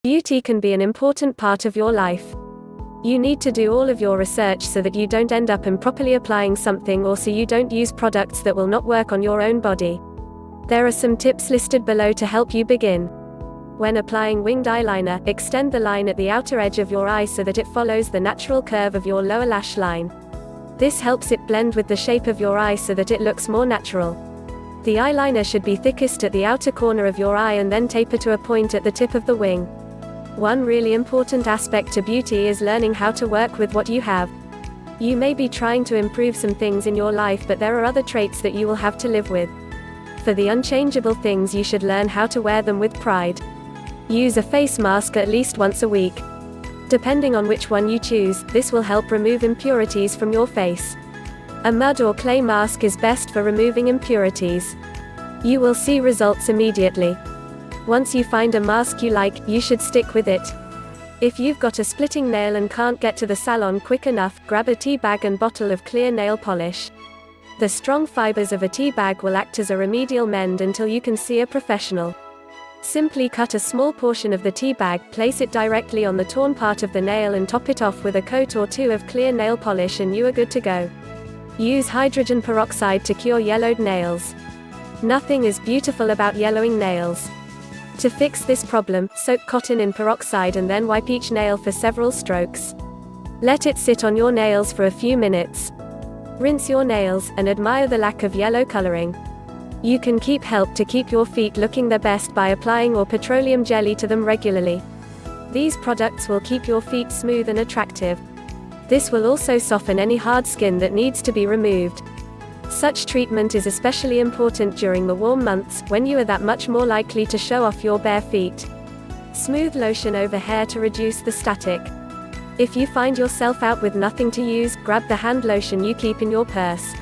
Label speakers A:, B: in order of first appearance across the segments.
A: Beauty can be an important part of your life. You need to do all of your research so that you don't end up improperly applying something, or so you don't use products that will not work on your own body. There are some tips listed below to help you begin. When applying winged eyeliner, extend the line at the outer edge of your eye so that it follows the natural curve of your lower lash line. This helps it blend with the shape of your eye so that it looks more natural. The eyeliner should be thickest at the outer corner of your eye and then taper to a point at the tip of the wing. One really important aspect to beauty is learning how to work with what you have. You may be trying to improve some things in your life, but there are other traits that you will have to live with. For the unchangeable things, you should learn how to wear them with pride. Use a face mask at least once a week. Depending on which one you choose, this will help remove impurities from your face. A mud or clay mask is best for removing impurities. You will see results immediately. Once you find a mask you like, you should stick with it. If you've got a splitting nail and can't get to the salon quick enough, grab a tea bag and bottle of clear nail polish. The strong fibers of a tea bag will act as a remedial mend until you can see a professional. Simply cut a small portion of the tea bag, place it directly on the torn part of the nail and top it off with a coat or two of clear nail polish and you are good to go. Use hydrogen peroxide to cure yellowed nails. Nothing is beautiful about yellowing nails. To fix this problem, soak cotton in peroxide and then wipe each nail for several strokes. Let it sit on your nails for a few minutes. Rinse your nails, and admire the lack of yellow coloring. You can help to keep your feet looking their best by applying or petroleum jelly to them regularly. These products will keep your feet smooth and attractive. This will also soften any hard skin that needs to be removed. Such treatment is especially important during the warm months, when you are that much more likely to show off your bare feet. Smooth lotion over hair to reduce the static. If you find yourself out with nothing to use, grab the hand lotion you keep in your purse.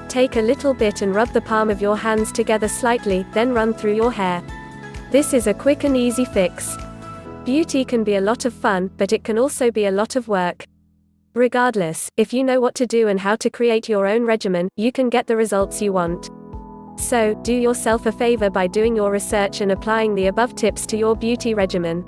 A: Take a little bit and rub the palm of your hands together slightly, then run through your hair. This is a quick and easy fix. Beauty can be a lot of fun, but it can also be a lot of work. Regardless, if you know what to do and how to create your own regimen, you can get the results you want. So, do yourself a favor by doing your research and applying the above tips to your beauty regimen.